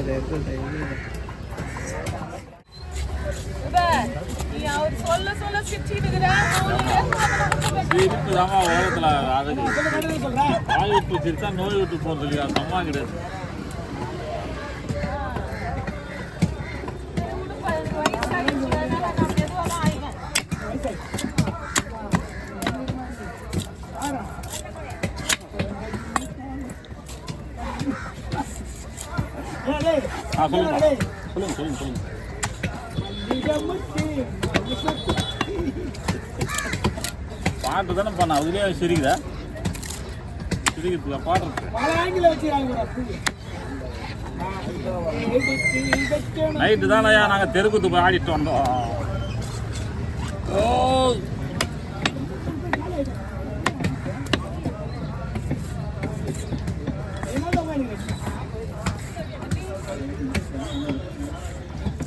வாய் விட்டு சிரித்தா நோய் விட்டு போகிறது அம்மா கிடையாது. சொல்லுங்க. பாட்டு தானே பண்ண அதுலேயே சிரிக்குதா? சிரிக்கிறதுக்கா பாடுறது? நைட்டு தானே நாங்கள் தெருக்குத்து போய் ஆடிட்டு வந்தோம்.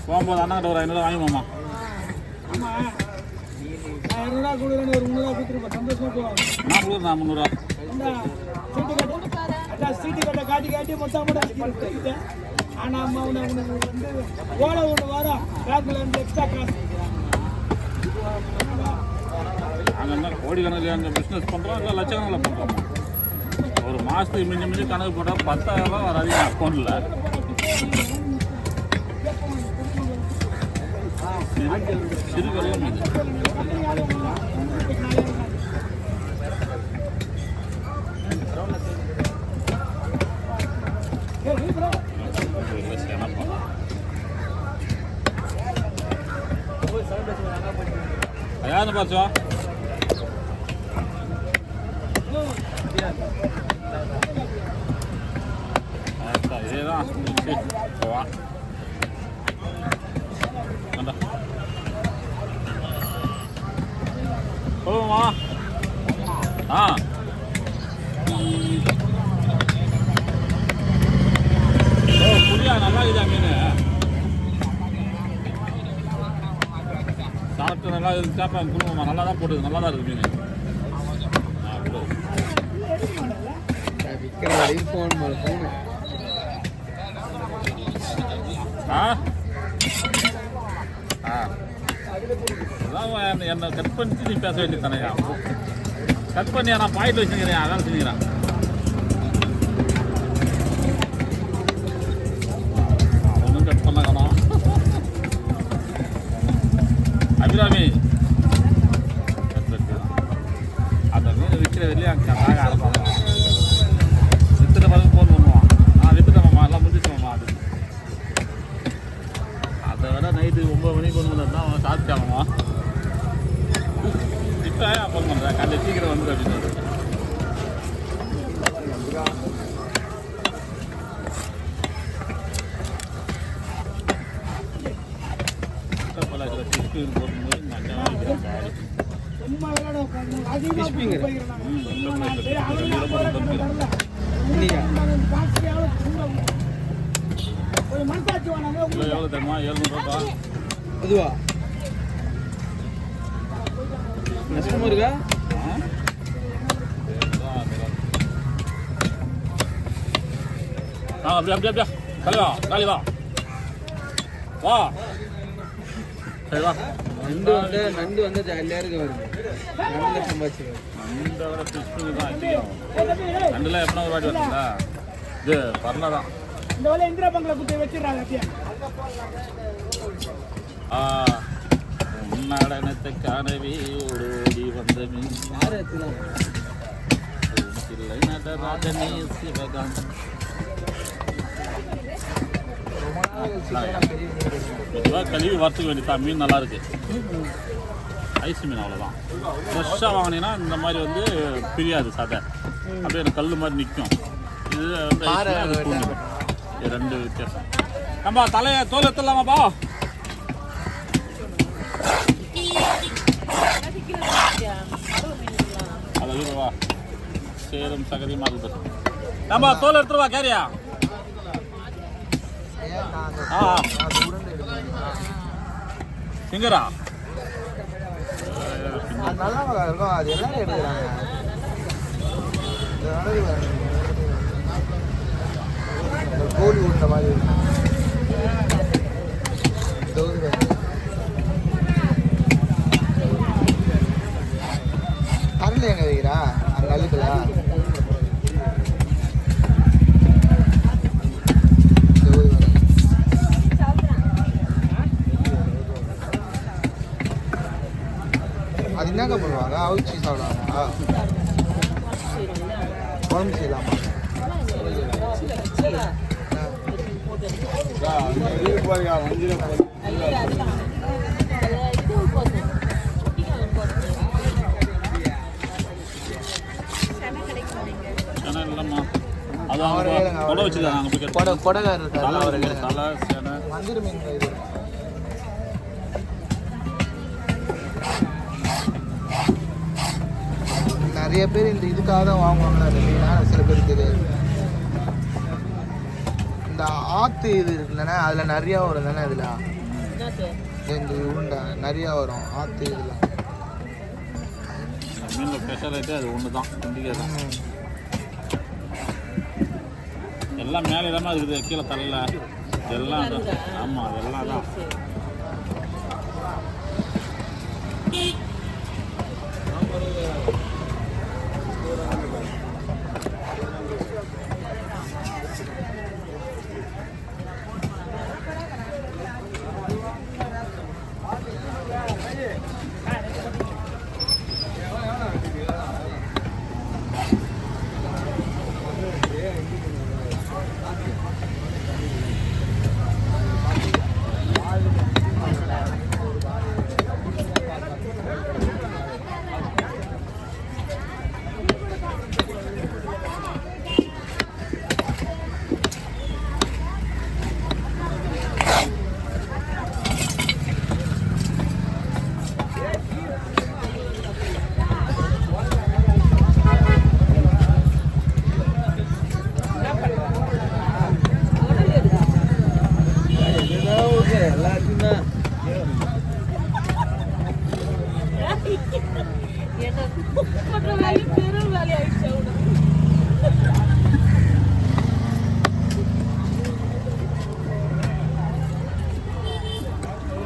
போகும்போது அண்ணாக்கிட்ட ஒரு 500 வாங்கிப்போம்மா. நான் கொடுக்குறேன் 300. சீட்டு கட்ட காட்டி மொத்தம் ஆனா அம்மா வந்து ஓலை ஒன்று வரும் பேங்க்ல இருந்து எக்ஸ்ட்ரா காசு. நாங்கள் என்ன கோடிக்கணக்கில் அங்கே பிஸ்னஸ் பண்ணுறோம் இல்லை லட்சக்கணக்கில் பண்ணுறோம். ஒரு மாதத்துக்கு மிஞ்சி கணக்கு போட்டால் 10,000 ரூபா வராது என் அக்கௌண்ட்டில். சிறு வெள்ளம் இது. யாருன்னு பார்த்தா இதேதான் போவா. போவோமா? புரியா நல்லா இருக்குதா மீன்? சாப்பிட்டு நல்லா இருந்துச்சாப்பா குடும்பமா? நல்லா தான் போட்டுது, நல்லா தான் இருக்கு மீன். என்ன கட் பண்ணிட்டு நீ பேச வேண்டியது தானேயா? கட் பண்ணி நான் பாயிண்ட் வச்சுக்கிறேன், அதான் செஞ்சுக்கிறேன். அவனும் கட் பண்ண காணும். அபிராமி அந்த மீன் விற்கிற வெளியே அங்கே ஆரம்பிப்பாங்க. வித்துட்ட பிறகு ஃபோன் பண்ணுவான், வித்துட்டோம்மா எல்லாம் முடிச்சுட்டோம்மா. அதை விட நைட்டு 9 மணிக்கு கொண்டு வந்தா அவன் சாப்பிட்டாங்கம்மா. இப்போ ஃபோன் பண்ணுறேன், காலையில் சீக்கிரம் வந்துடு அப்படின்னு. போடும்போது எவ்வளோ தெரியுமா? 700 ரூபா. அதுவா நஷ்டமா இருக்கா? அப்படியா தலைவா காலி வா வா. சரி வா. நண்டு வந்து ஜாலியாக இருக்க வருது. நண்டு சம்பாதிச்சு நண்டை விட ஃபிஷ் தான் அதிகம். நண்டுலாம் எப்படின்னா ஒரு வாட்டி வருதுங்களா? இது பரல தான். இந்த வேலை இந்திரா பங்களா குத்தி வச்சிடறாங்க. நடனத்தை காணவே ஓடி வந்த மீன் இல்லை நடராஜனே சிவகாந்த். கழுவி வறுத்துக்க வேண்டியதான். மீன் நல்லா இருக்கு. ஐஸ் மீன் அவ்வளோதான். ஃப்ரெஷ்ஷாக வாங்கினீங்கன்னா இந்த மாதிரி வந்து பிரியாது சதை, அப்படியே எனக்கு கல் மாதிரி நிற்கும். இது வந்து இது 2 வித்தியாசம். நம்ம தலையை தோல் எடுத்துடலாமாப்பா? அதுவா சேரும் சகதியமாக இருக்குது. நம்ம தோல் எடுத்துருவா கேரியா. சிங்கரா நல்லா இருக்கும். அது எல்லாரும் எடுக்கிறாங்க. கோழி உண்ட மாதிரி அவிச்சு சாப்பிடுவாங்க. குழம்பு செய்யலாமா? சேனை இல்லைம்மா, அது அவங்க கொடை வச்சுருக்காங்க. அங்கே போய் கொடைக்காரர் இருக்காரு, அவரை கேளுங்க. தலை சேனை வஞ்சிர மீன் இது நிறைய பேர் இந்த இதுக்காக தான் வாங்குவாங்க. அந்த மீனா சில பேருக்கு தெரியாது. இந்த ஆற்று இது இருக்குல்லண்ணே, அதில் நிறையா வரும் தானே. இதில் இந்த உருண்டை நிறையா வரும் ஆற்று இதில். மீனில் ஸ்பெஷாலிட்டி அது ஒன்று தான், இண்டிகா தான். எல்லாம் மேலே இல்லாமல் இருக்குது, கீழே தரல எல்லாம். ஆமாம், எல்லாம் தான்.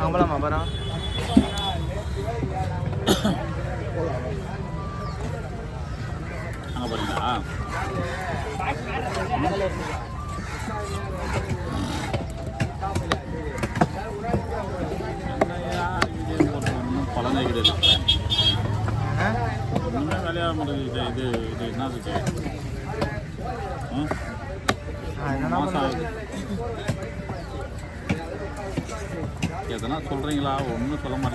நம்பலாமா அப்புறம்? அங்கே போகிறீங்களா? பலனே கிடையாது. ஒன்றுமே வேலையாக முடியுது. இது இது என்னதுக்கு மாதம் ஆகுது. எதனா சொல்கிறீங்களா? ஒன்றும் சொல்ல மாட்டேன்.